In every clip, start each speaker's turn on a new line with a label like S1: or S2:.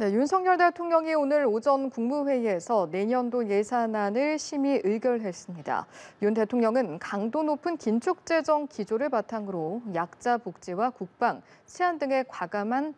S1: 네, 윤석열 대통령이 오늘 오전 국무회의에서 내년도 예산안을 심의 의결했습니다. 윤 대통령은 강도 높은 긴축재정 기조를 바탕으로 약자 복지와 국방, 치안 등에 과감한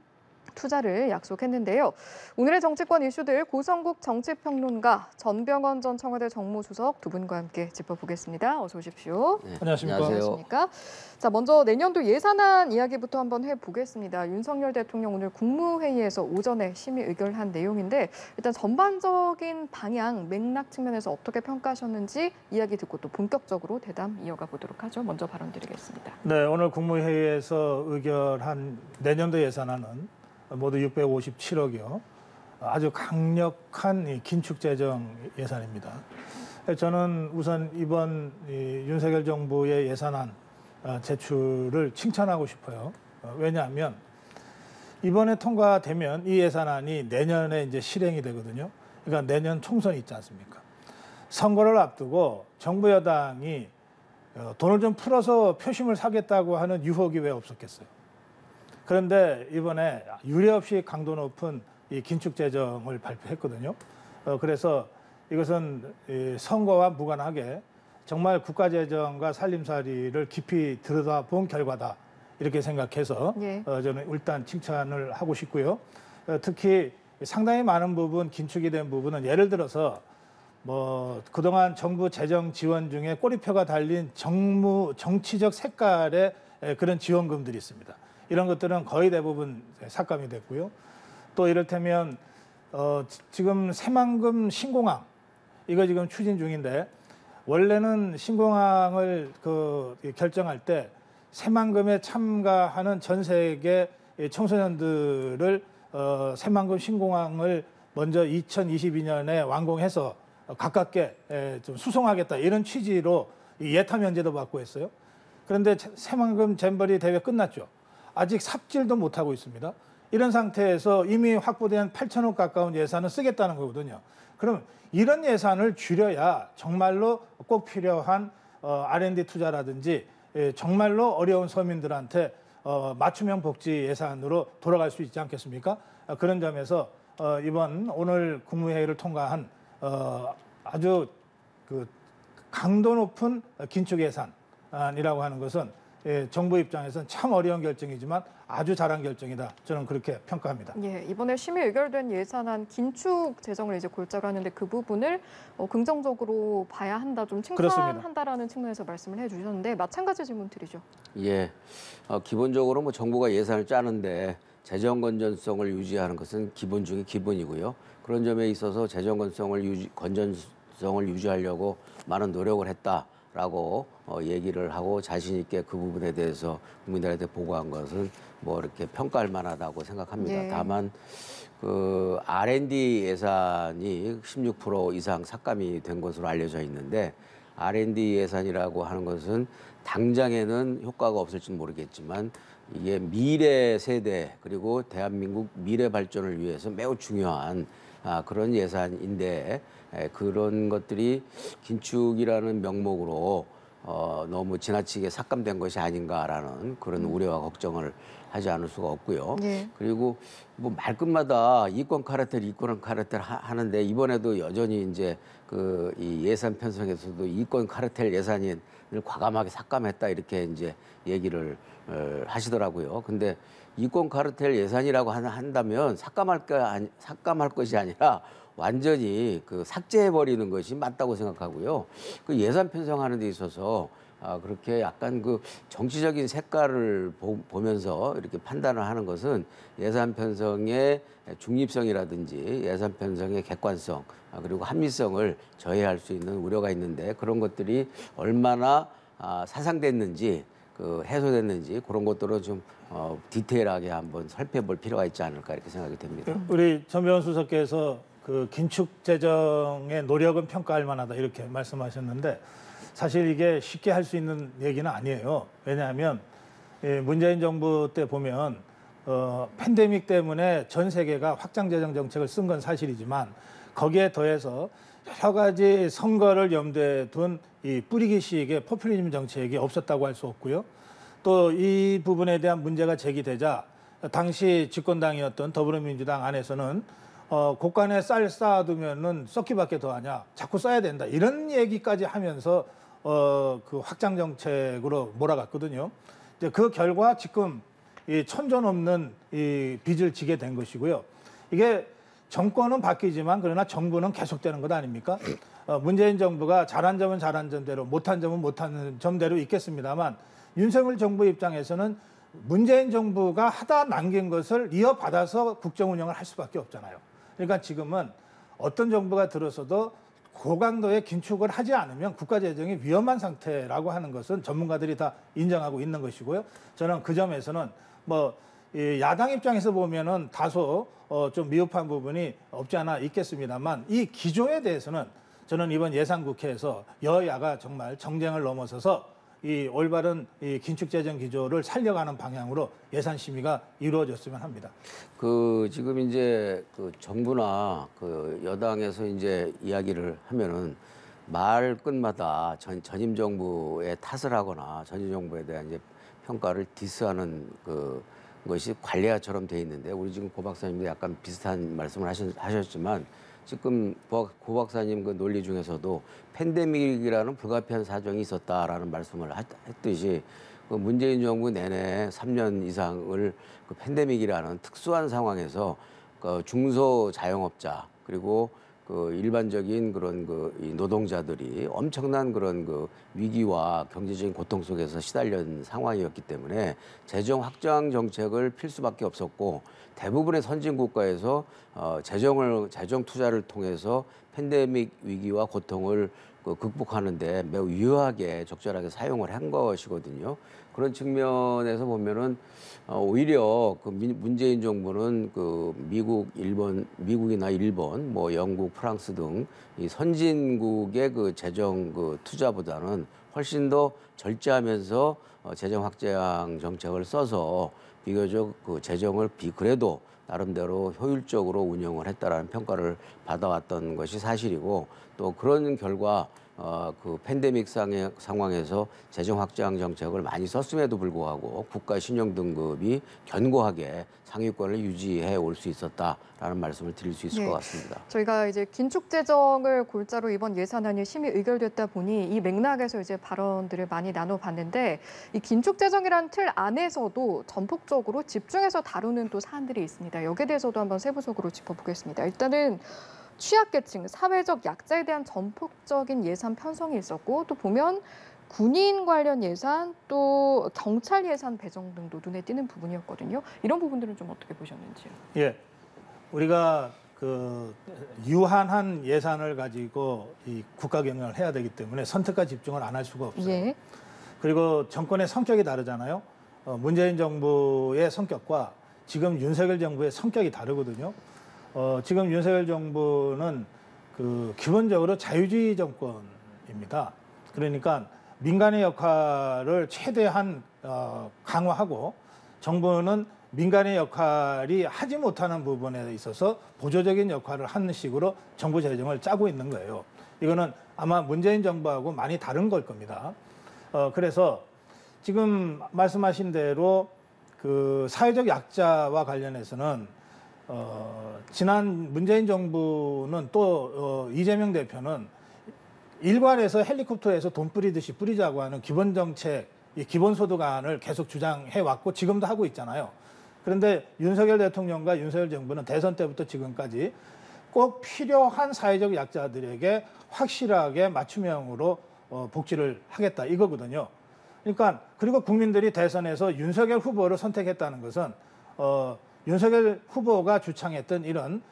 S1: 투자를 약속했는데요. 오늘의 정치권 이슈들 고성국 정치평론가 전병헌 전 청와대 정무수석 두 분과 함께 짚어보겠습니다. 어서 오십시오.
S2: 네,
S3: 안녕하십니까.
S1: 안녕하십니까. 자, 먼저 내년도 예산안 이야기부터 한번 해보겠습니다. 윤석열 대통령 오늘 국무회의에서 오전에 심의 의결한 내용인데 일단 전반적인 방향, 맥락 측면에서 어떻게 평가하셨는지 이야기 듣고 또 본격적으로 대담 이어가 보도록 하죠. 먼저 발언 드리겠습니다.
S3: 네, 오늘 국무회의에서 의결한 내년도 예산안은 모두 657억이요. 아주 강력한 긴축재정 예산입니다. 저는 우선 이번 윤석열 정부의 예산안 제출을 칭찬하고 싶어요. 왜냐하면 이번에 통과되면 이 예산안이 내년에 이제 실행이 되거든요. 그러니까 내년 총선이 있지 않습니까? 선거를 앞두고 정부 여당이 돈을 좀 풀어서 표심을 사겠다고 하는 유혹이 왜 없었겠어요? 그런데 이번에 유례없이 강도 높은 이 긴축재정을 발표했거든요. 그래서 이것은 선거와 무관하게 정말 국가재정과 살림살이를 깊이 들여다본 결과다. 이렇게 생각해서 저는 일단 칭찬을 하고 싶고요. 특히 상당히 많은 부분, 긴축이 된 부분은 예를 들어서 뭐 그동안 정부 재정 지원 중에 꼬리표가 달린 정치적 색깔의 그런 지원금들이 있습니다. 이런 것들은 거의 대부분 삭감이 됐고요. 또 이를테면 지금 새만금 신공항 이거 지금 추진 중인데 원래는 신공항을 결정할 때 새만금에 참가하는 전 세계 청소년들을 새만금 신공항을 먼저 2022년에 완공해서 가깝게 좀 수송하겠다 이런 취지로 예타 면제도 받고 했어요. 그런데 새만금 잼버리 대회 끝났죠. 아직 삽질도 못하고 있습니다. 이런 상태에서 이미 확보된 8천억 가까운 예산을 쓰겠다는 거거든요. 그럼 이런 예산을 줄여야 정말로 꼭 필요한 R&D 투자라든지 정말로 어려운 서민들한테 맞춤형 복지 예산으로 돌아갈 수 있지 않겠습니까? 그런 점에서 이번 오늘 국무회의를 통과한 아주 강도 높은 긴축 예산이라고 하는 것은 정부 입장에서는 참 어려운 결정이지만 아주 잘한 결정이다. 저는 그렇게 평가합니다.
S1: 예, 이번에 심의 의결된 예산안 긴축 재정을 이제 골자로 하는데 그 부분을 긍정적으로 봐야 한다, 좀 칭찬한다라는 측면에서 말씀을 해주셨는데 마찬가지 질문 드리죠.
S2: 예, 기본적으로 뭐 정부가 예산을 짜는데 재정 건전성을 유지하는 것은 기본 중에 기본이고요. 그런 점에 있어서 재정 건전성을 유지하려고 많은 노력을 했다라고 얘기를 하고 자신 있게 그 부분에 대해서 국민들한테 보고한 것은 뭐 이렇게 평가할 만하다고 생각합니다. 다만 그 R&D 예산이 16% 이상 삭감이 된 것으로 알려져 있는데 R&D 예산이라고 하는 것은 당장에는 효과가 없을지는 모르겠지만 이게 미래 세대 그리고 대한민국 미래 발전을 위해서 매우 중요한 그런 예산인데 그런 것들이 긴축이라는 명목으로 너무 지나치게 삭감된 것이 아닌가라는 그런 우려와 걱정을 하지 않을 수가 없고요. 그리고 뭐 말끝마다 이권 카르텔 하는데 이번에도 여전히 이제 이 예산 편성에서도 이권 카르텔 예산을 과감하게 삭감했다 이렇게 이제 얘기를 하시더라고요. 근데 이권 카르텔 예산이라고 한다면 삭감할 것이 아니라 완전히 삭제해버리는 것이 맞다고 생각하고요. 그 예산 편성하는 데 있어서 그렇게 약간 정치적인 색깔을 보면서 이렇게 판단을 하는 것은 예산 편성의 중립성이라든지 예산 편성의 객관성 그리고 합리성을 저해할 수 있는 우려가 있는데 그런 것들이 얼마나 사상됐는지 해소됐는지 그런 것들을 좀 디테일하게 한번 살펴볼 필요가 있지 않을까 이렇게 생각이 됩니다.
S3: 우리 전병헌 수석께서 긴축 재정의 노력은 평가할 만하다 이렇게 말씀하셨는데 사실 이게 쉽게 할 수 있는 얘기는 아니에요. 왜냐하면 문재인 정부 때 보면 팬데믹 때문에 전 세계가 확장 재정 정책을 쓴 건 사실이지만 거기에 더해서 여러 가지 선거를 염두에 둔 이 뿌리기식의 포퓰리즘 정책이 없었다고 할 수 없고요. 또 이 부분에 대한 문제가 제기되자 당시 집권당이었던 더불어민주당 안에서는 곳간에 쌀 쌓아두면은 썩기밖에 더하냐, 자꾸 써야 된다 이런 얘기까지 하면서 그 확장 정책으로 몰아갔거든요. 이제 그 결과 지금 이 천전 없는 이 빚을 지게 된 것이고요. 이게 정권은 바뀌지만 그러나 정부는 계속되는 것 아닙니까? 문재인 정부가 잘한 점은 잘한 점대로, 못한 점은 못한 점대로 있겠습니다만 윤석열 정부 입장에서는 문재인 정부가 하다 남긴 것을 이어받아서 국정 운영을 할 수밖에 없잖아요. 그러니까 지금은 어떤 정부가 들어서도 고강도의 긴축을 하지 않으면 국가 재정이 위험한 상태라고 하는 것은 전문가들이 다 인정하고 있는 것이고요. 저는 그 점에서는 이 야당 입장에서 보면은 다소 좀 미흡한 부분이 없지 않아 있겠습니다만 이 기조에 대해서는 저는 이번 예산국회에서 여야가 정말 정쟁을 넘어서서 이 올바른 이 긴축재정 기조를 살려가는 방향으로 예산 심의가 이루어졌으면 합니다.
S2: 지금 이제 정부나 여당에서 이제 이야기를 하면은 말 끝마다 전임 정부의 탓을 하거나 전임 정부에 대한 이제 평가를 디스하는 것이 관례화처럼 돼 있는데 우리 지금 고 박사님도 약간 비슷한 말씀을 하셨지만 지금 고 박사님 그 논리 중에서도 팬데믹이라는 불가피한 사정이 있었다라는 말씀을 했듯이 문재인 정부 내내 3년 이상을 팬데믹이라는 특수한 상황에서 중소자영업자 그리고 일반적인 그런 이 노동자들이 엄청난 그런 위기와 경제적인 고통 속에서 시달린 상황이었기 때문에 재정 확장 정책을 필 수밖에 없었고 대부분의 선진 국가에서 재정 투자를 통해서 팬데믹 위기와 고통을 극복하는데 매우 유효하게 적절하게 사용을 한 것이거든요. 그런 측면에서 보면은 오히려 문재인 정부는 미국이나 일본, 영국, 프랑스 등 이 선진국의 재정 투자보다는 훨씬 더 절제하면서 재정 확장 정책을 써서 비교적 재정을 그래도 나름대로 효율적으로 운영을 했다라는 평가를 받아왔던 것이 사실이고 또 그런 결과 팬데믹 상황에서 재정 확장 정책을 많이 썼음에도 불구하고 국가 신용 등급이 견고하게 상위권을 유지해 올 수 있었다라는 말씀을 드릴 수 있을 것 같습니다.
S1: 저희가 이제 긴축 재정을 골자로 이번 예산안이 심의 의결됐다 보니 이 맥락에서 이제 발언들을 많이 나눠봤는데 이 긴축 재정이라는 틀 안에서도 전폭적으로 집중해서 다루는 또 사안들이 있습니다. 여기에 대해서도 한번 세부적으로 짚어보겠습니다. 일단은 취약계층, 사회적 약자에 대한 전폭적인 예산 편성이 있었고 또 보면 군인 관련 예산, 또 경찰 예산 배정 등도 눈에 띄는 부분이었거든요. 이런 부분들은 좀 어떻게 보셨는지요?
S3: 예, 우리가 유한한 예산을 가지고 이 국가 경영을 해야 되기 때문에 선택과 집중을 안 할 수가 없어요.
S1: 예.
S3: 그리고 정권의 성격이 다르잖아요. 문재인 정부의 성격과 지금 윤석열 정부의 성격이 다르거든요. 지금 윤석열 정부는 기본적으로 자유주의 정권입니다. 그러니까 민간의 역할을 최대한 강화하고 정부는 민간의 역할이 하지 못하는 부분에 있어서 보조적인 역할을 하는 식으로 정부 재정을 짜고 있는 거예요. 이거는 아마 문재인 정부하고 많이 다른 걸 겁니다. 그래서 지금 말씀하신 대로 사회적 약자와 관련해서는 지난 문재인 정부는 또 이재명 대표는 일괄해서 헬리콥터에서 돈 뿌리듯이 뿌리자고 하는 기본 정책, 기본소득안을 계속 주장해 왔고 지금도 하고 있잖아요. 그런데 윤석열 대통령과 윤석열 정부는 대선 때부터 지금까지 꼭 필요한 사회적 약자들에게 확실하게 맞춤형으로 복지를 하겠다 이거거든요. 그러니까 그리고 국민들이 대선에서 윤석열 후보를 선택했다는 것은 윤석열 후보가 주창했던 이런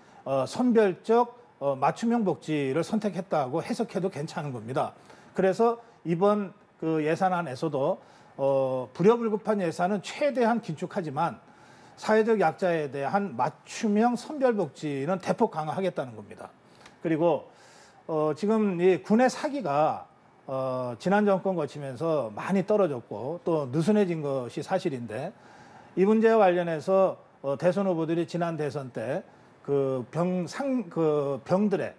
S3: 선별적 맞춤형 복지를 선택했다고 해석해도 괜찮은 겁니다. 그래서 이번 예산안에서도 불효불급한 예산은 최대한 긴축하지만 사회적 약자에 대한 맞춤형 선별 복지는 대폭 강화하겠다는 겁니다. 그리고 지금 이 군의 사기가 지난 정권 거치면서 많이 떨어졌고 또 느슨해진 것이 사실인데 이 문제와 관련해서 대선 후보들이 지난 대선 때 병들의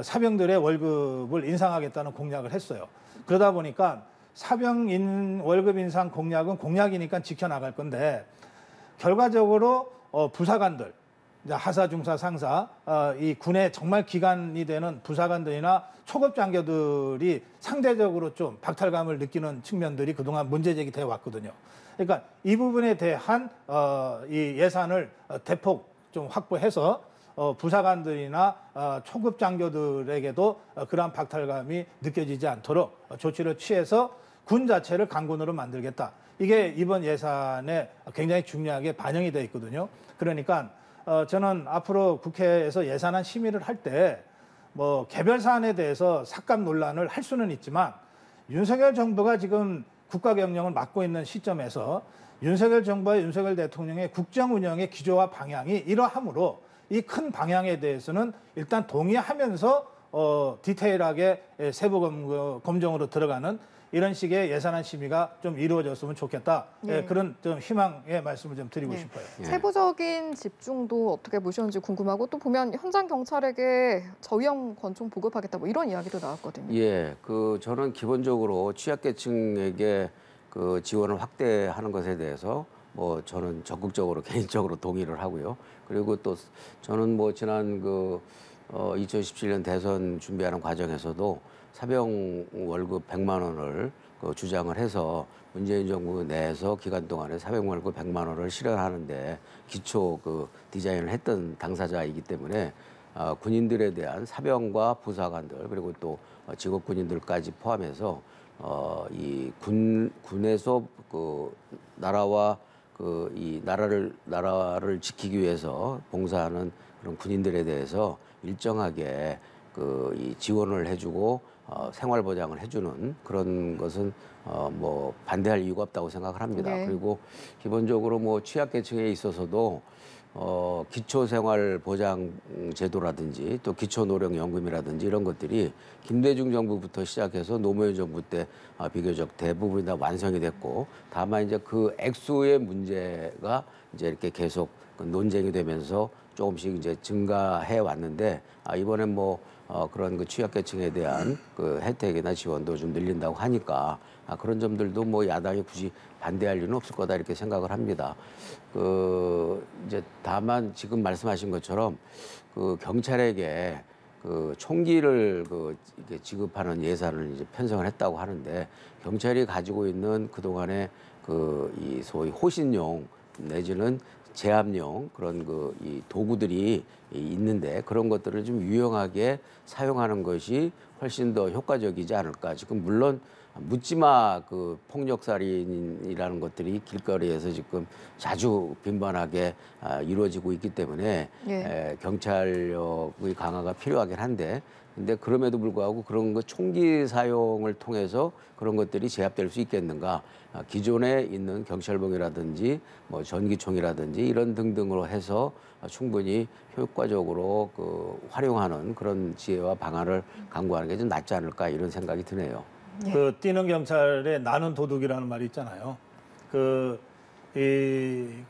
S3: 사병들의 월급을 인상하겠다는 공약을 했어요. 그러다 보니까 사병인 월급 인상 공약은 공약이니까 지켜나갈 건데 결과적으로 부사관들, 이제 하사, 중사, 상사, 이 군의 정말 기관이 되는 부사관들이나 초급 장교들이 상대적으로 좀 박탈감을 느끼는 측면들이 그동안 문제 제기되어 왔거든요. 그러니까 이 부분에 대한 이 예산을 대폭 좀 확보해서 부사관들이나 초급 장교들에게도 그러한 박탈감이 느껴지지 않도록 조치를 취해서 군 자체를 강군으로 만들겠다. 이게 이번 예산에 굉장히 중요하게 반영이 되어 있거든요. 그러니까 저는 앞으로 국회에서 예산안 심의를 할 때 뭐 개별 사안에 대해서 삭감 논란을 할 수는 있지만 윤석열 정부가 지금 국가 경영을 맡고 있는 시점에서 윤석열 정부와 윤석열 대통령의 국정 운영의 기조와 방향이 이러하므로 이 큰 방향에 대해서는 일단 동의하면서 디테일하게 세부 검증으로 들어가는 이런 식의 예산안 심의가 좀 이루어졌으면 좋겠다.
S1: 예.
S3: 그런 좀 희망의 말씀을 좀 드리고
S1: 예.
S3: 싶어요.
S1: 세부적인 집중도 어떻게 보셨는지 궁금하고 또 보면 현장 경찰에게 저위험 권총 보급하겠다 뭐 이런 이야기도 나왔거든요.
S2: 예, 저는 기본적으로 취약계층에게 그 지원을 확대하는 것에 대해서 뭐 저는 적극적으로 개인적으로 동의를 하고요. 그리고 또 저는 뭐 지난 2017년 대선 준비하는 과정에서도 사병 월급 100만 원을 주장을 해서 문재인 정부 내에서 기간 동안에 사병 월급 100만 원을 실현하는데 기초 디자인을 했던 당사자이기 때문에 군인들에 대한 사병과 부사관들 그리고 또 직업 군인들까지 포함해서 이 군에서 나라와 이 나라를 지키기 위해서 봉사하는 그런 군인들에 대해서 일정하게 이 지원을 해주고 생활 보장을 해주는 그런 것은 뭐 반대할 이유가 없다고 생각을 합니다.
S1: 네.
S2: 그리고 기본적으로 뭐 취약계층에 있어서도 기초생활보장제도라든지 또 기초노령연금이라든지 이런 것들이 김대중 정부부터 시작해서 노무현 정부 때 비교적 대부분이 다 완성이 됐고 다만 이제 그 액수의 문제가 이제 이렇게 계속 논쟁이 되면서 조금씩 이제 증가해 왔는데 이번엔 뭐 그런 취약계층에 대한 혜택이나 지원도 좀 늘린다고 하니까 그런 점들도 뭐 야당이 굳이 반대할 이유는 없을 거다 이렇게 생각을 합니다. 이제 다만 지금 말씀하신 것처럼 경찰에게 총기를 이렇게 지급하는 예산을 이제 편성을 했다고 하는데 경찰이 가지고 있는 그동안의 이 소위 호신용 내지는 제압용 그런 이 도구들이 있는데 그런 것들을 좀 유용하게 사용하는 것이 훨씬 더 효과적이지 않을까. 지금 물론 묻지마 폭력살인이라는 것들이 길거리에서 지금 자주 빈번하게 이루어지고 있기 때문에
S1: 예.
S2: 경찰력의 강화가 필요하긴 한데 근데 그럼에도 불구하고 그런 총기 사용을 통해서 그런 것들이 제압될 수 있겠는가? 기존에 있는 경찰봉이라든지 뭐 전기총이라든지 이런 등등으로 해서 충분히 효과적으로 활용하는 그런 지혜와 방안을 강구하는 게 좀 낫지 않을까 이런 생각이 드네요.
S3: 뛰는 경찰의 나는 도둑이라는 말이 있잖아요.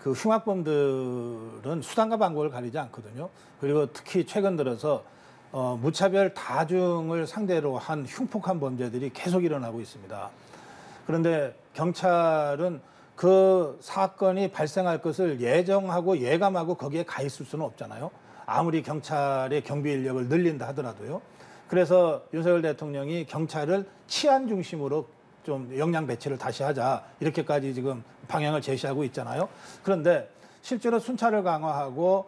S3: 흉악범들은 수단과 방법을 가리지 않거든요. 그리고 특히 최근 들어서 무차별 다중을 상대로 한 흉폭한 범죄들이 계속 일어나고 있습니다. 그런데 경찰은 그 사건이 발생할 것을 예정하고 예감하고 거기에 가 있을 수는 없잖아요. 아무리 경찰의 경비 인력을 늘린다 하더라도요. 그래서 윤석열 대통령이 경찰을 치안 중심으로 좀 역량 배치를 다시 하자 이렇게까지 지금 방향을 제시하고 있잖아요. 그런데 실제로 순찰을 강화하고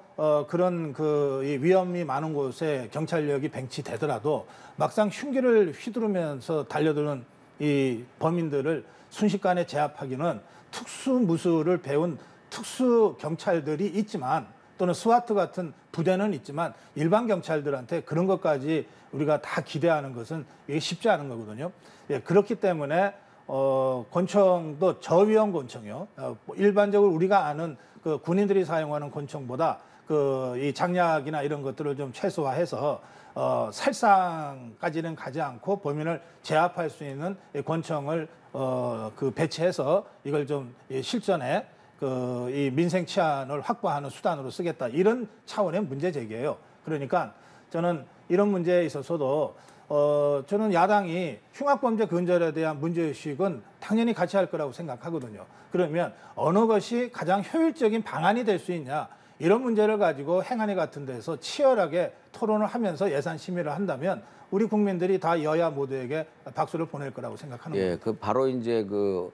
S3: 그런 이 위험이 많은 곳에 경찰력이 배치되더라도 막상 흉기를 휘두르면서 달려드는 이 범인들을 순식간에 제압하기는 특수무술을 배운 특수 경찰들이 있지만 또는 스와트 같은 부대는 있지만 일반 경찰들한테 그런 것까지 우리가 다 기대하는 것은 이게 쉽지 않은 거거든요. 예, 그렇기 때문에 권총도 저위험 권총이요. 일반적으로 우리가 아는 군인들이 사용하는 권총보다 이 장약이나 이런 것들을 좀 최소화해서 살상까지는 가지 않고 범인을 제압할 수 있는 권총을 배치해서 이걸 좀 실전에 이 민생 치안을 확보하는 수단으로 쓰겠다 이런 차원의 문제 제기예요. 그러니까 저는 이런 문제에 있어서도 저는 야당이 흉악범죄 근절에 대한 문제의식은 당연히 같이 할 거라고 생각하거든요. 그러면 어느 것이 가장 효율적인 방안이 될 수 있냐, 이런 문제를 가지고 행안위 같은 데서 치열하게 토론을 하면서 예산 심의를 한다면 우리 국민들이 다 여야 모두에게 박수를 보낼 거라고 생각하는 겁니다.
S2: 그 바로 이제 그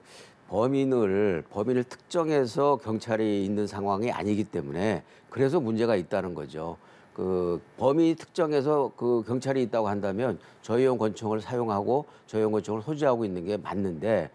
S2: 범인을 특정해서 경찰이 있는 상황이 아니기 때문에 그래서 문제가 있다는 거죠. 그 범인이 특정해서 그 경찰이 있다고 한다면 저희용 권총을 사용하고 저희용 권총을 소지하고 있는 게 맞는데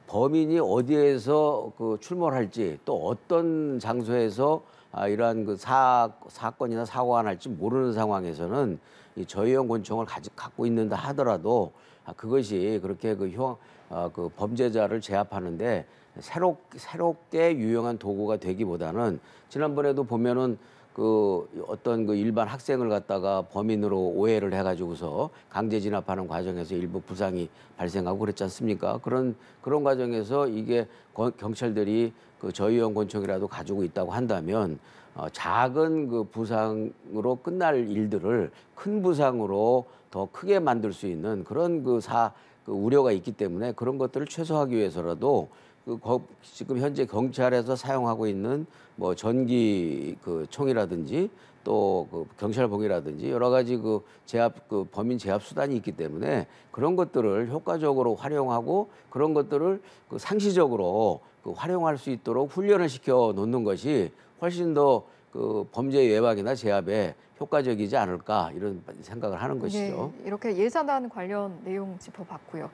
S2: 범인이 어디에서 그 출몰할지 또 어떤 장소에서 이러한 그 사건이나 사고가 날지 모르는 상황에서는 이 저희용 권총을 갖고 있는다 하더라도 그것이 그렇게 그 범죄자를 제압하는데 새롭게 유용한 도구가 되기보다는 지난번에도 보면은 그 어떤 그 일반 학생을 갖다가 범인으로 오해를 해가지고서 강제 진압하는 과정에서 일부 부상이 발생하고 그랬지 않습니까? 그런 과정에서 이게 경찰들이 그 저희용 권총이라도 가지고 있다고 한다면 작은 그 부상으로 끝날 일들을 큰 부상으로 더 크게 만들 수 있는 그런 그 우려가 있기 때문에 그런 것들을 최소화하기 위해서라도 지금 현재 경찰에서 사용하고 있는 뭐 전기 그 총이라든지 또 그 경찰복이라든지 여러 가지 그 범인 제압 수단이 있기 때문에 그런 것들을 효과적으로 활용하고 그런 것들을 그 상시적으로 그 활용할 수 있도록 훈련을 시켜 놓는 것이 훨씬 더 그 범죄 예방이나 제압에 효과적이지 않을까 이런 생각을 하는 것이죠.
S1: 네, 이렇게 예산안 관련 내용 짚어봤고요.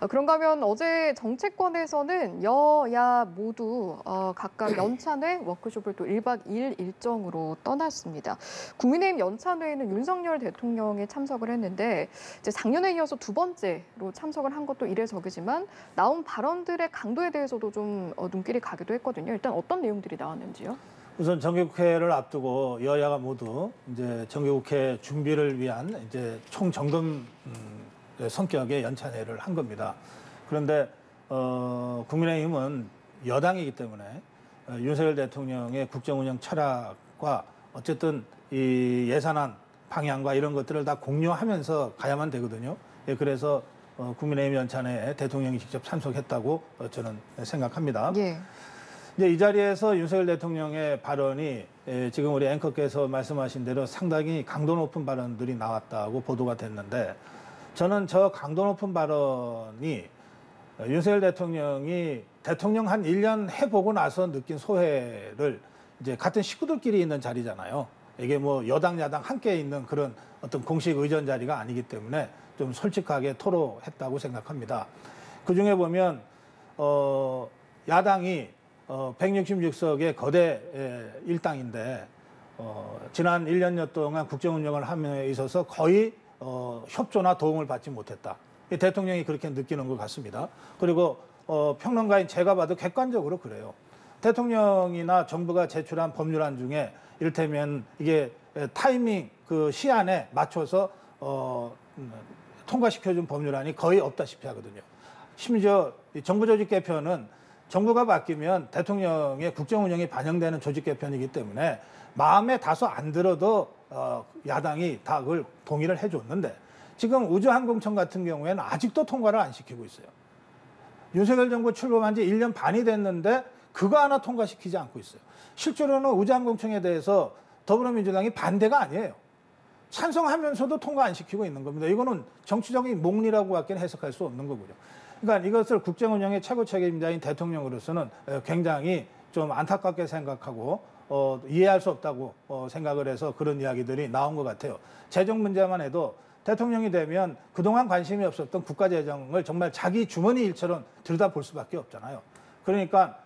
S1: 그런가 하면 어제 정치권에서는 여야 모두 각각 연찬회 워크숍을 또 1박 2일 일정으로 떠났습니다. 국민의힘 연찬회에는 윤석열 대통령이 참석을 했는데 이제 작년에 이어서 두 번째로 참석을 한 것도 이례적이지만 나온 발언들의 강도에 대해서도 좀 눈길이 가기도 했거든요. 일단 어떤 내용들이 나왔는지요?
S3: 우선 정기국회를 앞두고 여야가 모두 이제 정기국회 준비를 위한 이제 총점검 성격의 연찬회를 한 겁니다. 그런데 국민의힘은 여당이기 때문에 윤석열 대통령의 국정운영 철학과 어쨌든 이 예산안 방향과 이런 것들을 다 공유하면서 가야만 되거든요. 그래서 국민의힘 연찬회에 대통령이 직접 참석했다고 저는 생각합니다.
S1: 예.
S3: 이제 이 자리에서 윤석열 대통령의 발언이 지금 우리 앵커께서 말씀하신 대로 상당히 강도 높은 발언들이 나왔다고 보도가 됐는데 저는 저 강도 높은 발언이 윤석열 대통령이 대통령 한 1년 해보고 나서 느낀 소회를 이제 같은 식구들끼리 있는 자리잖아요. 이게 뭐 여당 야당 함께 있는 그런 어떤 공식 의전 자리가 아니기 때문에 좀 솔직하게 토로했다고 생각합니다. 그중에 보면 야당이 166석의 거대 일당인데 지난 1년여 동안 국정 운영을 함에 있어서 거의 협조나 도움을 받지 못했다. 대통령이 그렇게 느끼는 것 같습니다. 그리고 평론가인 제가 봐도 객관적으로 그래요. 대통령이나 정부가 제출한 법률안 중에 이를테면 이게 타이밍 그 시한에 맞춰서 통과시켜준 법률안이 거의 없다시피 하거든요. 심지어 정부 조직 개편은 정부가 바뀌면 대통령의 국정 운영이 반영되는 조직 개편이기 때문에 마음에 다소 안 들어도 야당이 다 그걸 동의를 해줬는데 지금 우주항공청 같은 경우에는 아직도 통과를 안 시키고 있어요. 윤석열 정부 출범한 지 1년 반이 됐는데 그거 하나 통과시키지 않고 있어요. 실제로는 우주항공청에 대해서 더불어민주당이 반대가 아니에요. 찬성하면서도 통과 안 시키고 있는 겁니다. 이거는 정치적인 몽리라고밖에 해석할 수 없는 거고요. 그러니까 이것을 국정 운영의 최고 책임자인 대통령으로서는 굉장히 좀 안타깝게 생각하고 이해할 수 없다고 생각을 해서 그런 이야기들이 나온 것 같아요. 재정 문제만 해도 대통령이 되면 그동안 관심이 없었던 국가 재정을 정말 자기 주머니 일처럼 들여다볼 수밖에 없잖아요. 그러니까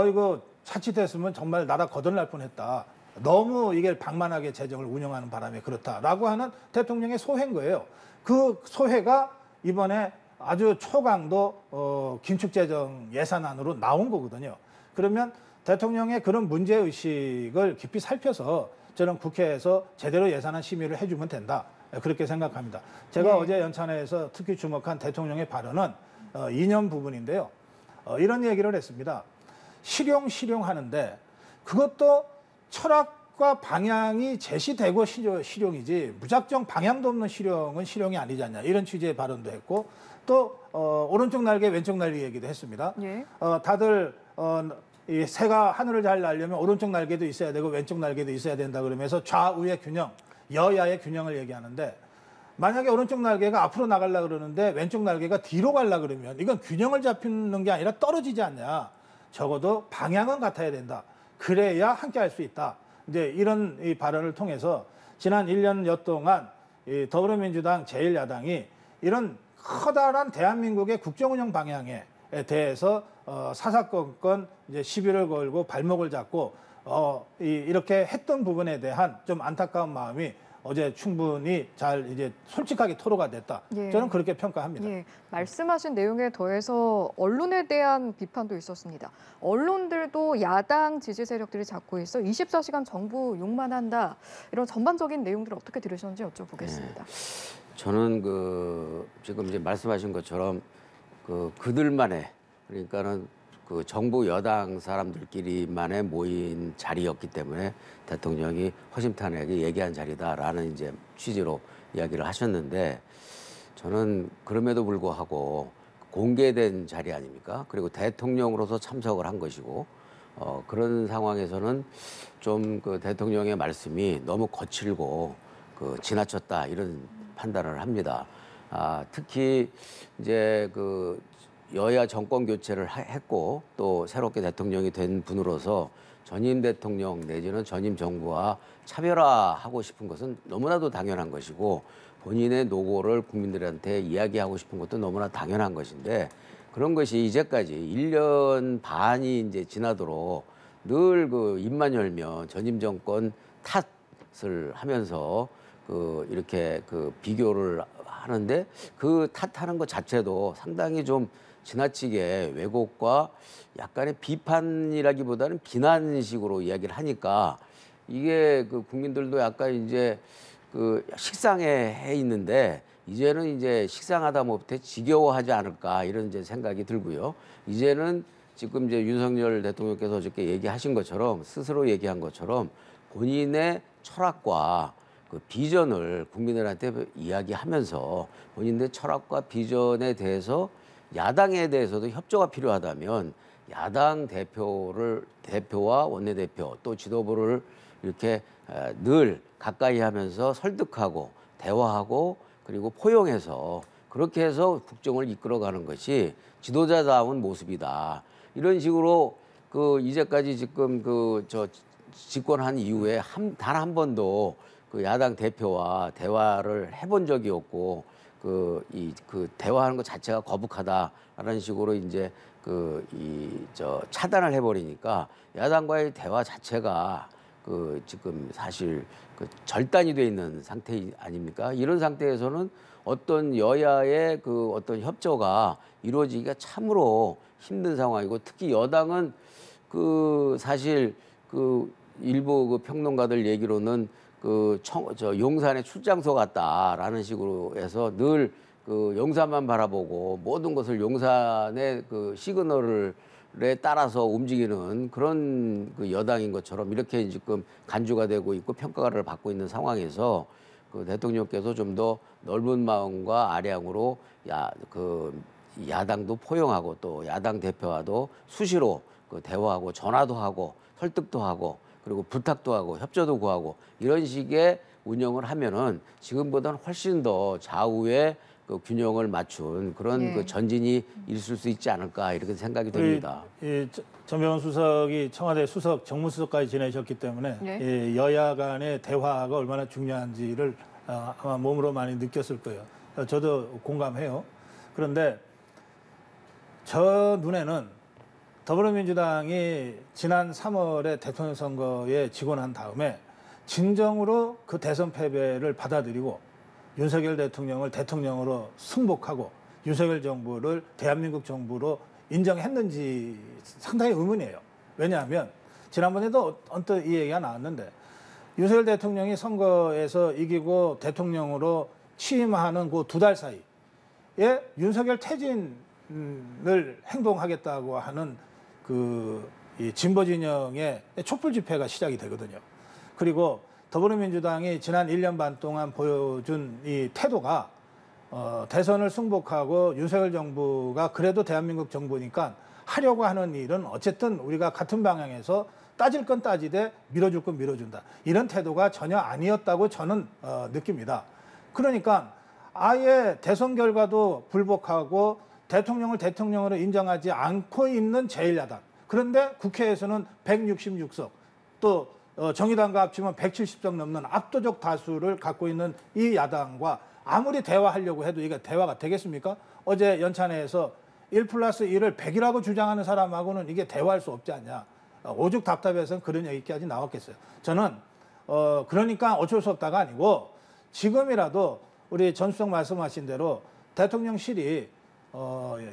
S3: 이거 자칫했으면 정말 나라 거덜날 뻔했다. 너무 이게 방만하게 재정을 운영하는 바람에 그렇다라고 하는 대통령의 소회인 거예요. 그 소회가 이번에 아주 초강도 긴축재정 예산안으로 나온 거거든요. 그러면 대통령의 그런 문제의식을 깊이 살펴서 저는 국회에서 제대로 예산안 심의를 해주면 된다. 그렇게 생각합니다. 제가 어제 연찬회에서 특히 주목한 대통령의 발언은 이념 부분인데요. 이런 얘기를 했습니다. 실용하는데 그것도 철학 방향과 방향이 제시되고 실용이지 무작정 방향도 없는 실용은 실용이 아니지 않냐 이런 취지의 발언도 했고 또 오른쪽 날개 왼쪽 날개 얘기도 했습니다.
S1: 예.
S3: 다들 이 새가 하늘을 잘 날려면 오른쪽 날개도 있어야 되고 왼쪽 날개도 있어야 된다 그러면서 좌우의 균형, 여야의 균형을 얘기하는데 만약에 오른쪽 날개가 앞으로 나가려고 그러는데 왼쪽 날개가 뒤로 가려고 그러면 이건 균형을 잡히는 게 아니라 떨어지지 않냐. 적어도 방향은 같아야 된다. 그래야 함께 할 수 있다. 이제 이런 이 발언을 통해서 지난 1년여 동안 이 더불어민주당 제1야당이 이런 커다란 대한민국의 국정운영 방향에 대해서 사사건건 이제 시비를 걸고 발목을 잡고 이렇게 했던 부분에 대한 좀 안타까운 마음이 어제 충분히 잘 이제 솔직하게 토로가 됐다.
S1: 예.
S3: 저는 그렇게 평가합니다.
S1: 예, 말씀하신 내용에 더해서 언론에 대한 비판도 있었습니다. 언론들도 야당 지지 세력들이 잡고 있어 24시간 정부 욕만 한다. 이런 전반적인 내용들을 어떻게 들으셨는지 여쭤보겠습니다.
S2: 저는 지금 이제 말씀하신 것처럼 그들만의 그러니까는 그 정부 여당 사람들끼리만의 모인 자리였기 때문에 대통령이 허심탄회하게 얘기한 자리다라는 이제 취지로 이야기를 하셨는데 저는 그럼에도 불구하고 공개된 자리 아닙니까? 그리고 대통령으로서 참석을 한 것이고 그런 상황에서는 좀 그 대통령의 말씀이 너무 거칠고 지나쳤다 이런 판단을 합니다. 특히 이제 여야 정권 교체를 했고 또 새롭게 대통령이 된 분으로서 전임 대통령 내지는 전임 정부와 차별화하고 싶은 것은 너무나도 당연한 것이고 본인의 노고를 국민들한테 이야기하고 싶은 것도 너무나 당연한 것인데 그런 것이 이제까지 1년 반이 이제 지나도록 늘 입만 열면 전임 정권 탓을 하면서 이렇게 비교를 하는데 그 탓하는 것 자체도 상당히 좀 지나치게 왜곡과 약간의 비판이라기보다는 비난식으로 이야기를 하니까 이게 국민들도 약간 이제 식상해 있는데 이제는 이제 식상하다 못해 지겨워하지 않을까 이런 이제 생각이 들고요. 이제는 지금 이제 윤석열 대통령께서 어저께 얘기하신 것처럼 스스로 얘기한 것처럼 본인의 철학과 비전을 국민들한테 이야기하면서 본인의 철학과 비전에 대해서 야당에 대해서도 협조가 필요하다면 야당 대표와 원내대표 또 지도부를 이렇게 늘 가까이 하면서 설득하고 대화하고 그리고 포용해서 그렇게 해서 국정을 이끌어가는 것이 지도자다운 모습이다. 이런 식으로 이제까지 지금 집권한 이후에 단 한 번도 야당 대표와 대화를 해본 적이 없고 대화하는 것 자체가 거북하다라는 식으로 이제 차단을 해버리니까 야당과의 대화 자체가 지금 사실 절단이 돼 있는 상태 아닙니까? 이런 상태에서는 어떤 여야의 어떤 협조가 이루어지기가 참으로 힘든 상황이고 특히 여당은 사실 일부 평론가들 얘기로는 용산의 출장소 같다라는 식으로 해서 늘 용산만 바라보고 모든 것을 용산의 시그널에 따라서 움직이는 그런 여당인 것처럼 이렇게 지금 간주가 되고 있고 평가를 받고 있는 상황에서 대통령께서 좀 더 넓은 마음과 아량으로 야당도 포용하고 또 야당 대표와도 수시로 대화하고 전화도 하고 설득도 하고 그리고 부탁도 하고 협조도 구하고 이런 식의 운영을 하면은 지금보다는 훨씬 더 좌우의 균형을 맞춘 그런 전진이 있을 수 있지 않을까 이렇게 생각이 됩니다.
S3: 전병헌 수석이 청와대 수석 정무수석까지 지내셨기 때문에 여야 간의 대화가 얼마나 중요한지를 아마 몸으로 많이 느꼈을 거예요. 저도 공감해요. 그런데 저 눈에는 더불어민주당이 지난 3월에 대통령 선거에 지고 난 다음에 진정으로 그 대선 패배를 받아들이고 윤석열 대통령을 대통령으로 승복하고 윤석열 정부를 대한민국 정부로 인정했는지 상당히 의문이에요. 왜냐하면 지난번에도 언뜻 이 얘기가 나왔는데 윤석열 대통령이 선거에서 이기고 대통령으로 취임하는 그 2달 사이에 윤석열 퇴진을 행동하겠다고 하는 이 진보 진영의 촛불 집회가 시작이 되거든요. 그리고 더불어민주당이 지난 1년 반 동안 보여준 이 태도가 대선을 승복하고 윤석열 정부가 그래도 대한민국 정부니까 하려고 하는 일은 어쨌든 우리가 같은 방향에서 따질 건 따지되 밀어줄 건 밀어준다. 이런 태도가 전혀 아니었다고 저는 느낍니다. 그러니까 아예 대선 결과도 불복하고 대통령을 대통령으로 인정하지 않고 있는 제1야당. 그런데 국회에서는 166석, 또 정의당과 합치면 170석 넘는 압도적 다수를 갖고 있는 이 야당과 아무리 대화하려고 해도 이게 대화가 되겠습니까? 어제 연찬회에서 1+1을 100이라고 주장하는 사람하고는 이게 대화할 수 없지 않냐. 오죽 답답해서 그런 얘기까지 나왔겠어요. 저는 그러니까 어쩔 수 없다가 아니고 지금이라도 우리 전수석 말씀하신 대로 대통령실이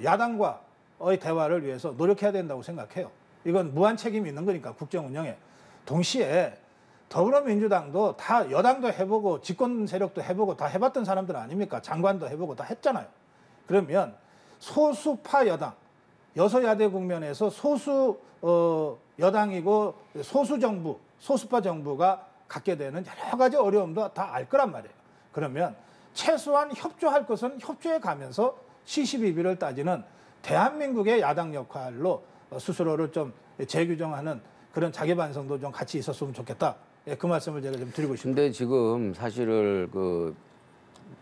S3: 야당과의 대화를 위해서 노력해야 된다고 생각해요. 이건 무한 책임이 있는 거니까 국정 운영에. 동시에 더불어민주당도 다 여당도 해보고 집권 세력도 해보고 다 해봤던 사람들 아닙니까? 장관도 해보고 다 했잖아요. 그러면 소수파 여당, 여소야대 국면에서 소수 여당이고 소수 정부, 소수파 정부가 갖게 되는 여러 가지 어려움도 다 알 거란 말이에요. 그러면 최소한 협조할 것은 협조해 가면서 시시비비를 따지는 대한민국의 야당 역할로 스스로를 좀 재규정하는 그런 자기 반성도 좀 같이 있었으면 좋겠다. 예, 그 말씀을 제가 좀 드리고 싶습니다.
S2: 근데 지금 사실을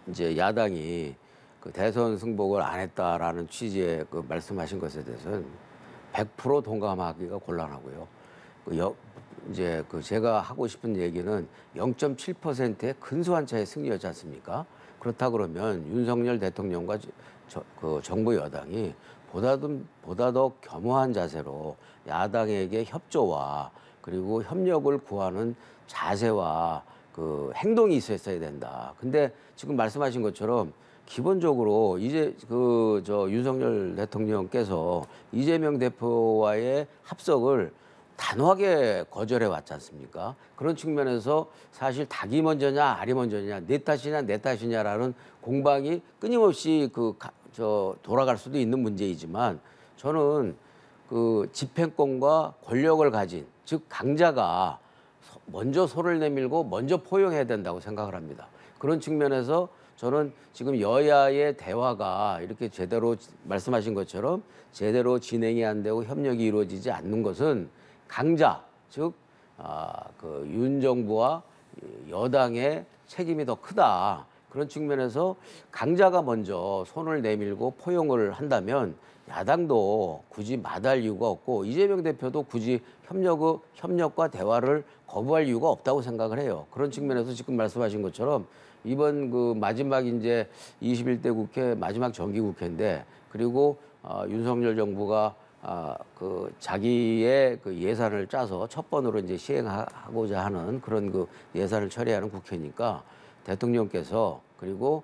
S2: 이제 야당이 대선 승복을 안 했다라는 취지의 말씀하신 것에 대해서는 100% 동감하기가 곤란하고요. 이제 제가 하고 싶은 얘기는 0.7%의 근소한 차의 승리였지 않습니까? 그렇다 그러면 윤석열 대통령과 정부 여당이 보다 더 겸허한 자세로 야당에게 협조와 그리고 협력을 구하는 자세와 행동이 있었어야 된다. 근데 지금 말씀하신 것처럼 기본적으로 이제 윤석열 대통령께서 이재명 대표와의 합석을 단호하게 거절해 왔지 않습니까? 그런 측면에서 사실 닭이 먼저냐 알이 먼저냐 내 탓이냐 내 탓이냐라는 공방이 끊임없이 돌아갈 수도 있는 문제이지만 저는 집행권과 권력을 가진 즉 강자가 먼저 손을 내밀고 먼저 포용해야 된다고 생각을 합니다. 그런 측면에서 저는 지금 여야의 대화가 이렇게 제대로 말씀하신 것처럼 제대로 진행이 안 되고 협력이 이루어지지 않는 것은 강자, 즉 윤 정부와 여당의 책임이 더 크다. 그런 측면에서 강자가 먼저 손을 내밀고 포용을 한다면 야당도 굳이 마다할 이유가 없고 이재명 대표도 굳이 협력과 대화를 거부할 이유가 없다고 생각을 해요. 그런 측면에서 지금 말씀하신 것처럼 이번 마지막 이제 21대 국회 마지막 정기국회인데 그리고 윤석열 정부가 자기의 예산을 짜서 첫 번으로 이제 시행하고자 하는 그런 예산을 처리하는 국회니까 대통령께서 그리고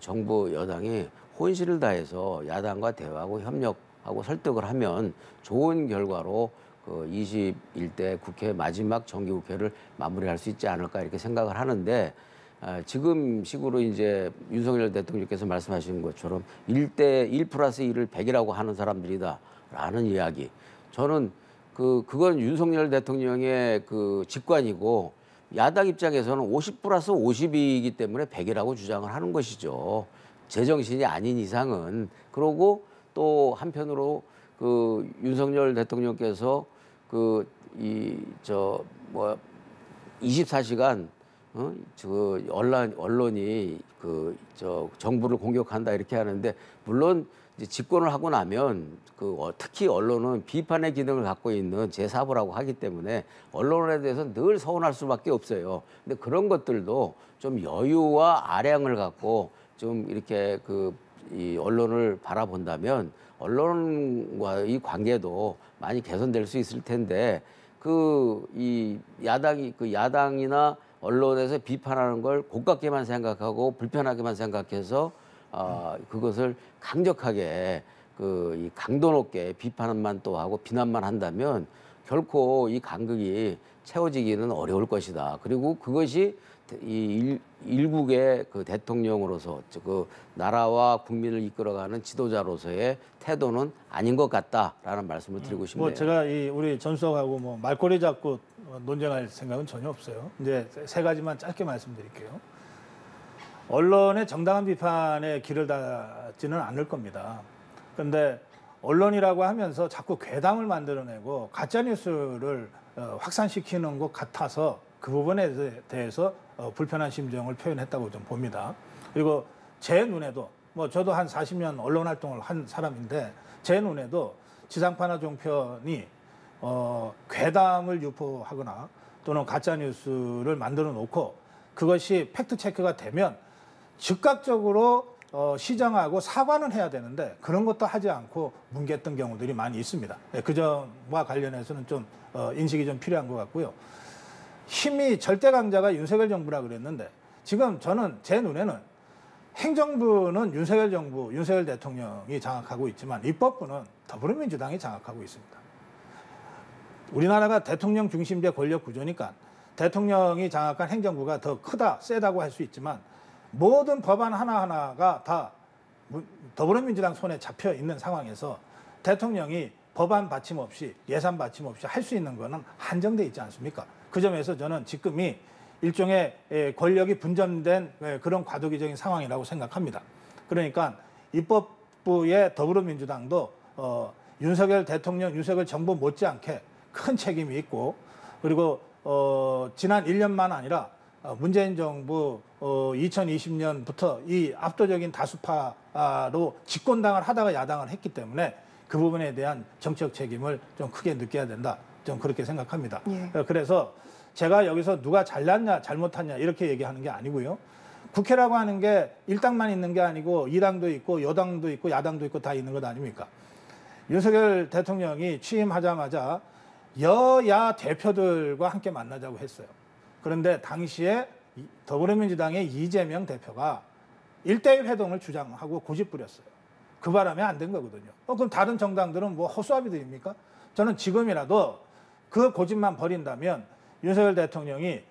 S2: 정부 여당이 혼신을 다해서 야당과 대화하고 협력하고 설득을 하면 좋은 결과로 21대 국회 마지막 정기국회를 마무리할 수 있지 않을까 이렇게 생각을 하는데 지금 식으로 이제 윤석열 대통령께서 말씀하신 것처럼 1+1을 100이라고 하는 사람들이다라는 이야기. 저는 그건 윤석열 대통령의 직관이고 야당 입장에서는 50+50이기 때문에 100이라고 주장을 하는 것이죠. 제정신이 아닌 이상은. 그러고 또 한편으로 윤석열 대통령께서 24시간 언론이 정부를 공격한다 이렇게 하는데 물론 이제 집권을 하고 나면 특히 언론은 비판의 기능을 갖고 있는 제4부라고 하기 때문에 언론에 대해서 늘 서운할 수밖에 없어요. 근데 그런 것들도 좀 여유와 아량을 갖고 좀 이렇게 이 언론을 바라본다면 언론과의 관계도 많이 개선될 수 있을 텐데 이 야당이나 언론에서 비판하는 걸 고깝게만 생각하고 불편하게만 생각해서 그것을 강력하게 이 강도 높게 비판만 또 하고 비난만 한다면 결코 이 간극이 채워지기는 어려울 것이다. 그리고 그것이 일국의 그 대통령으로서 그 나라와 국민을 이끌어가는 지도자로서의 태도는 아닌 것 같다라는 말씀을 드리고 싶네요.
S3: 뭐 제가 우리 전수석하고 뭐 말꼬리 잡고 논쟁할 생각은 전혀 없어요. 이제 세 가지만 짧게 말씀드릴게요. 언론의 정당한 비판에 길을 닫지는 않을 겁니다. 그런데 언론이라고 하면서 자꾸 괴담을 만들어내고 가짜 뉴스를 확산시키는 것 같아서 그 부분에 대해서 불편한 심정을 표현했다고 좀 봅니다. 그리고 제 눈에도 뭐 저도 한 40년 언론 활동을 한 사람인데 제 눈에도 지상파나 종편이 괴담을 유포하거나 또는 가짜 뉴스를 만들어 놓고 그것이 팩트 체크가 되면 즉각적으로 시정하고 사과는 해야 되는데 그런 것도 하지 않고 뭉갰던 경우들이 많이 있습니다. 그 점과 관련해서는 좀 인식이 좀 필요한 것 같고요. 힘이 절대 강자가 윤석열 정부라 그랬는데 지금 저는 제 눈에는 행정부는 윤석열 정부, 윤석열 대통령이 장악하고 있지만 입법부는 더불어민주당이 장악하고 있습니다. 우리나라가 대통령 중심제 권력 구조니까 대통령이 장악한 행정부가 더 크다, 세다고 할 수 있지만 모든 법안 하나하나가 다 더불어민주당 손에 잡혀 있는 상황에서 대통령이 법안 받침 없이 예산 받침 없이 할 수 있는 거는 한정돼 있지 않습니까? 그 점에서 저는 지금이 일종의 권력이 분점된 그런 과도기적인 상황이라고 생각합니다. 그러니까 입법부의 더불어민주당도 윤석열 대통령, 윤석열 정부 못지않게 큰 책임이 있고 그리고 지난 1년만 아니라 문재인 정부 2020년부터 이 압도적인 다수파로 집권당을 하다가 야당을 했기 때문에 그 부분에 대한 정치적 책임을 좀 크게 느껴야 된다. 좀 그렇게 생각합니다.
S1: 예.
S3: 그래서 제가 여기서 누가 잘났냐 잘못했냐 이렇게 얘기하는 게 아니고요. 국회라고 하는 게 일당만 있는 게 아니고 이당도 있고 여당도 있고 야당도 있고 다 있는 것 아닙니까? 윤석열 대통령이 취임하자마자 여야 대표들과 함께 만나자고 했어요. 그런데 당시에 더불어민주당의 이재명 대표가 1대1 회동을 주장하고 고집 부렸어요. 그 바람에 안 된 거거든요. 그럼 다른 정당들은 뭐 허수아비들입니까? 저는 지금이라도 그 고집만 버린다면 윤석열 대통령이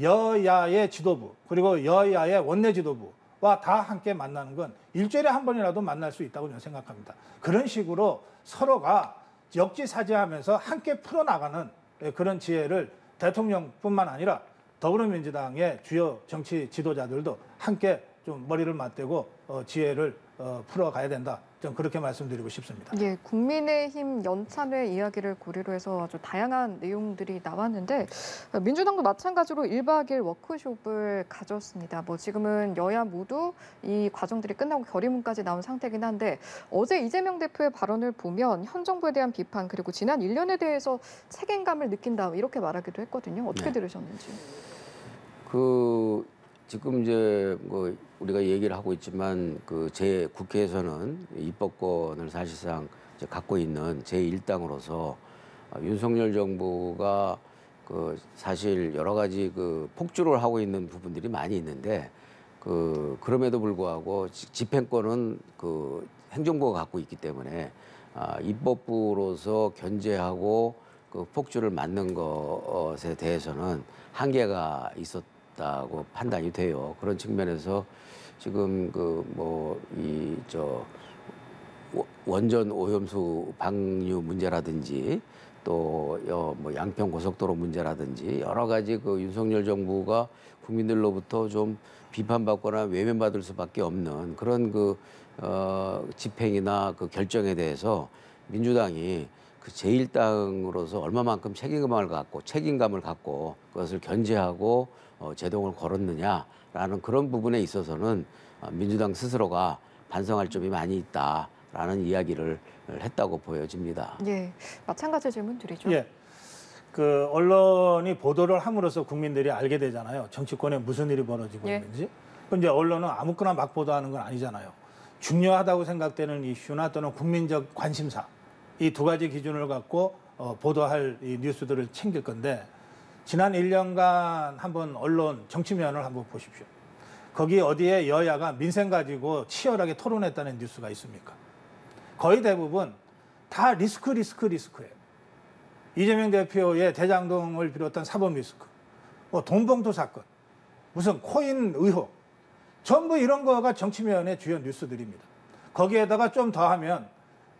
S3: 여야의 지도부 그리고 여야의 원내 지도부와 다 함께 만나는 건 일주일에 한 번이라도 만날 수 있다고 저는 생각합니다. 그런 식으로 서로가 역지사지하면서 함께 풀어나가는 그런 지혜를 대통령뿐만 아니라 더불어민주당의 주요 정치 지도자들도 함께 좀 머리를 맞대고 지혜를 풀어가야 된다. 좀 그렇게 말씀드리고 싶습니다.
S1: 예, 국민의힘 연찬회 이야기를 고리로 해서 아주 다양한 내용들이 나왔는데 민주당도 마찬가지로 1박 2일 워크숍을 가졌습니다. 뭐 지금은 여야 모두 이 과정들이 끝나고 결의문까지 나온 상태긴 한데 어제 이재명 대표의 발언을 보면 현 정부에 대한 비판 그리고 지난 1년에 대해서 책임감을 느낀다 이렇게 말하기도 했거든요. 어떻게 들으셨는지.
S2: 지금 이제 뭐 우리가 얘기를 하고 있지만 제 국회에서는 입법권을 사실상 이제 갖고 있는 제1당으로서 윤석열 정부가 사실 여러 가지 폭주를 하고 있는 부분들이 많이 있는데 그럼에도 불구하고 집행권은 행정부가 갖고 있기 때문에 입법부로서 견제하고 폭주를 막는 것에 대해서는 한계가 있었다고 판단이 돼요. 그런 측면에서 지금 원전 오염수 방류 문제라든지 또 양평 고속도로 문제라든지 여러 가지 윤석열 정부가 국민들로부터 좀 비판받거나 외면받을 수밖에 없는 그런 집행이나 결정에 대해서 민주당이 제1당으로서 얼마만큼 책임감을 갖고 그것을 견제하고 제동을 걸었느냐라는 그런 부분에 있어서는 민주당 스스로가 반성할 점이 많이 있다라는 이야기를 했다고 보여집니다.
S1: 예, 마찬가지 질문 드리죠.
S3: 예, 언론이 보도를 함으로써 국민들이 알게 되잖아요. 정치권에 무슨 일이 벌어지고 있는지. 근데 언론은 아무거나 막 보도하는 건 아니잖아요. 중요하다고 생각되는 이슈나 또는 국민적 관심사 이 두 가지 기준을 갖고 보도할 이 뉴스들을 챙길 건데 지난 1년간 한번 언론 정치면을 한번 보십시오. 거기 어디에 여야가 민생 가지고 치열하게 토론했다는 뉴스가 있습니까? 거의 대부분 다 리스크예요. 이재명 대표의 대장동을 비롯한 사법 리스크, 돈봉투 사건, 무슨 코인 의혹, 전부 이런 거가 정치면의 주요 뉴스들입니다. 거기에다가 좀 더하면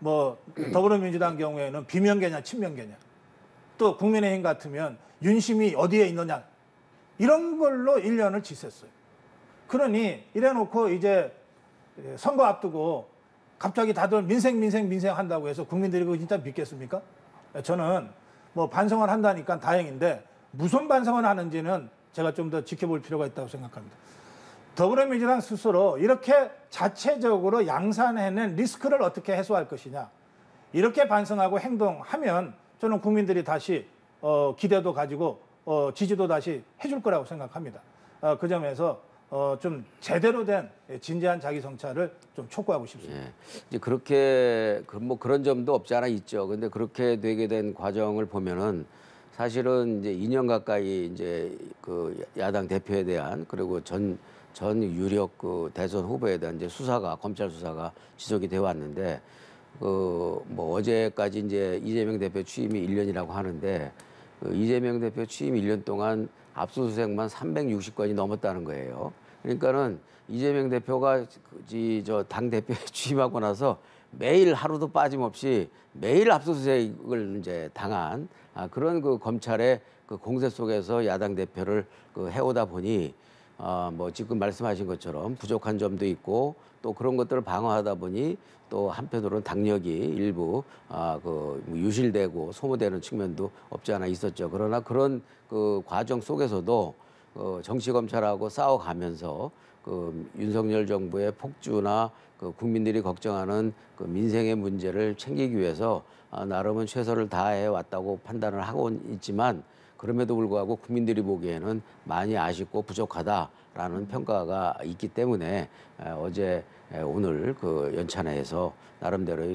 S3: 뭐 더불어민주당 경우에는 비명계냐 친명계냐, 또 국민의힘 같으면 윤심이 어디에 있느냐, 이런 걸로 1년을 지샜어요. 그러니 이래놓고 이제 선거 앞두고 갑자기 다들 민생 한다고 해서 국민들이 그거 진짜 믿겠습니까? 저는 뭐 반성을 한다니까 다행인데 무슨 반성을 하는지는 제가 좀 더 지켜볼 필요가 있다고 생각합니다. 더불어민주당 스스로 이렇게 자체적으로 양산해낸 리스크를 어떻게 해소할 것이냐, 이렇게 반성하고 행동하면 저는 국민들이 다시 기대도 가지고 지지도 다시 해줄 거라고 생각합니다. 그 점에서 좀 제대로 된 진지한 자기 성찰을 좀 촉구하고 싶습니다.
S2: 예. 이제 그렇게 뭐 그런 점도 없지 않아 있죠. 근데 그렇게 되게 된 과정을 보면은 사실은 이제 2년 가까이 이제 그 야당 대표에 대한, 그리고 전 유력 그 대선 후보에 대한 이제 수사가, 검찰 수사가 지속이 되어 왔는데, 그 뭐 어제까지 이제 이재명 대표 취임이 1년이라고 하는데, 그 이재명 대표 취임 1년 동안 압수수색만 360건이 넘었다는 거예요. 그러니까는 이재명 대표가 저 당 대표에 취임하고 나서 매일 하루도 빠짐없이 매일 압수수색을 이제 당한 그런 그 검찰의 그 공세 속에서 야당 대표를 그 해오다 보니 뭐 지금 말씀하신 것처럼 부족한 점도 있고, 또 그런 것들을 방어하다 보니 또 한편으로는 당력이 일부 그 유실되고 소모되는 측면도 없지 않아 있었죠. 그러나 그런 그 과정 속에서도 정치 검찰하고 싸워가면서 그 윤석열 정부의 폭주나 그 국민들이 걱정하는 그 민생의 문제를 챙기기 위해서 나름은 최선을 다해 왔다고 판단을 하고 있지만, 그럼에도 불구하고 국민들이 보기에는 많이 아쉽고 부족하다라는 평가가 있기 때문에 어제 오늘 그 연찬회에서 나름대로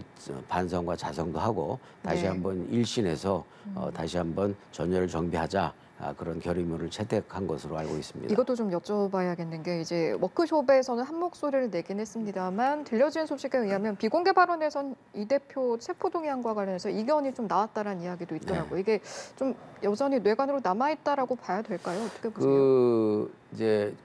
S2: 반성과 자성도 하고 다시
S1: 네.
S2: 한번 일신해서 다시 한번 전열을 정비하자, 그런 결의문을 채택한 것으로 알고 있습니다.
S1: 이것도 좀 여쭤봐야겠는 게, 이제 워크숍에서는 한 목소리를 내긴 했습니다만 들려진 소식에 의하면 비공개 발언에선 이 대표 체포동의안과 관련해서 이견이 좀 나왔다라는 이야기도 있더라고요.
S2: 네.
S1: 이게 좀 여전히 뇌관으로 남아있다라고 봐야 될까요? 어떻게 보세요?
S2: 그 이제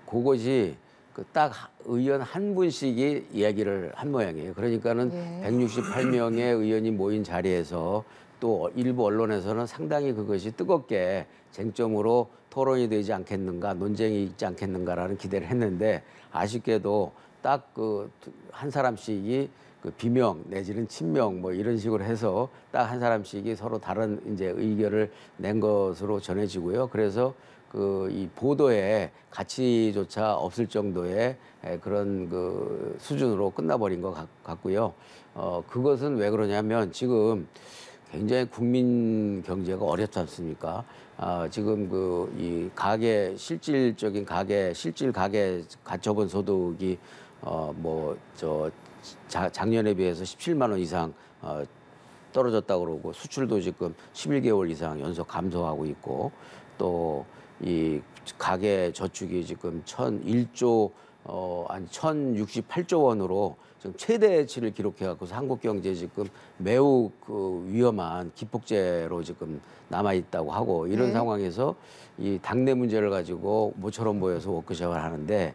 S2: 그것이 그 딱 의원 한 분씩이 이야기를 한 모양이에요. 그러니까는
S1: 예.
S2: 168명의 의원이 모인 자리에서 또 일부 언론에서는 상당히 그것이 뜨겁게 쟁점으로 토론이 되지 않겠는가, 논쟁이 있지 않겠는가라는 기대를 했는데, 아쉽게도 딱 그 한 사람씩이 그 비명 내지는 친명 뭐 이런 식으로 해서 딱 한 사람씩이 서로 다른 이제 의견을 낸 것으로 전해지고요. 그래서 그 이 보도에 가치조차 없을 정도의 그런 그 수준으로 끝나버린 것 같고요. 그것은 왜 그러냐면 지금 굉장히 국민 경제가 어렵지 않습니까? 지금 그 이 가계 실질적인 실질 가계 가처분 소득이 뭐 작년에 비해서 17만 원 이상 떨어졌다고 그러고, 수출도 지금 11개월 이상 연속 감소하고 있고, 또 이 가계 저축이 지금 1,068조 원으로 지금 최대치를 기록해 갖고서 한국 경제 지금 매우 그 위험한 기폭제로 지금 남아 있다고 하고, 이런
S1: 네.
S2: 상황에서 이 당내 문제를 가지고 모처럼 모여서 워크숍을 하는데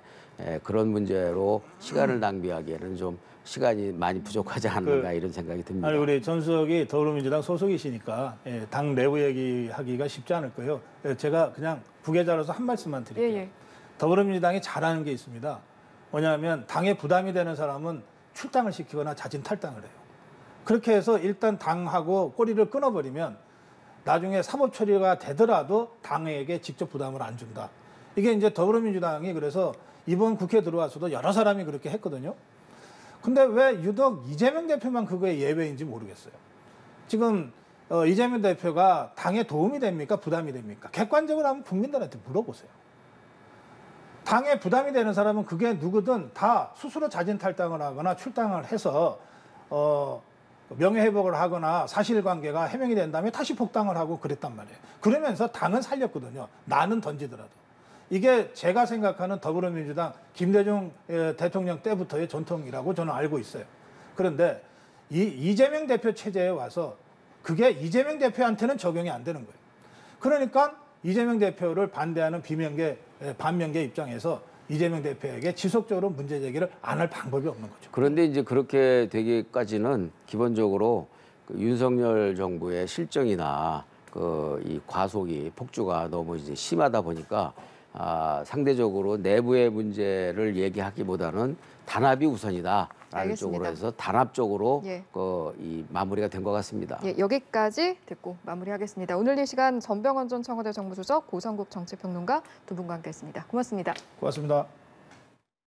S2: 그런 문제로 시간을 낭비하기에는 좀 시간이 많이 부족하지 않는가, 이런 생각이 듭니다.
S3: 아니, 우리 전 수석이 더불어민주당 소속이시니까 당 내부 얘기하기가 쉽지 않을 거예요. 제가 그냥 부계자로서 한 말씀만 드릴게요.
S1: 예.
S3: 더불어민주당이 잘하는 게 있습니다. 뭐냐면 당에 부담이 되는 사람은 출당을 시키거나 자진 탈당을 해요. 그렇게 해서 일단 당하고 꼬리를 끊어버리면 나중에 사법 처리가 되더라도 당에게 직접 부담을 안 준다. 이게 이제 더불어민주당이 그래서 이번 국회에 들어와서도 여러 사람이 그렇게 했거든요. 근데 왜 유독 이재명 대표만 그거에 예외인지 모르겠어요. 지금 이재명 대표가 당에 도움이 됩니까? 부담이 됩니까? 객관적으로 한번 국민들한테 물어보세요. 당에 부담이 되는 사람은 그게 누구든 다 스스로 자진 탈당을 하거나 출당을 해서 명예회복을 하거나 사실관계가 해명이 된 다음에 다시 복당을 하고 그랬단 말이에요. 그러면서 당은 살렸거든요. 나는 던지더라도. 이게 제가 생각하는 더불어민주당 김대중 대통령 때부터의 전통이라고 저는 알고 있어요. 그런데 이재명 대표 체제에 와서 그게 이재명 대표한테는 적용이 안 되는 거예요. 그러니까 이재명 대표를 반대하는 비명계 반면계 입장에서 이재명 대표에게 지속적으로 문제 제기를 안 할 방법이 없는 거죠.
S2: 그런데 이제 그렇게 되기까지는 기본적으로 그 윤석열 정부의 실정이나 이 과속이 폭주가 너무 이제 심하다 보니까 상대적으로 내부의 문제를 얘기하기보다는 단합이 우선이다라는
S1: 알겠습니다.
S2: 쪽으로 해서 단합적으로
S1: 예.
S2: 이 마무리가 된 것 같습니다.
S1: 예, 여기까지 듣고 마무리하겠습니다. 오늘 이 시간 전병헌 전 청와대 정무수석, 고성국 정치평론가 두 분과 함께했습니다. 고맙습니다.
S3: 고맙습니다.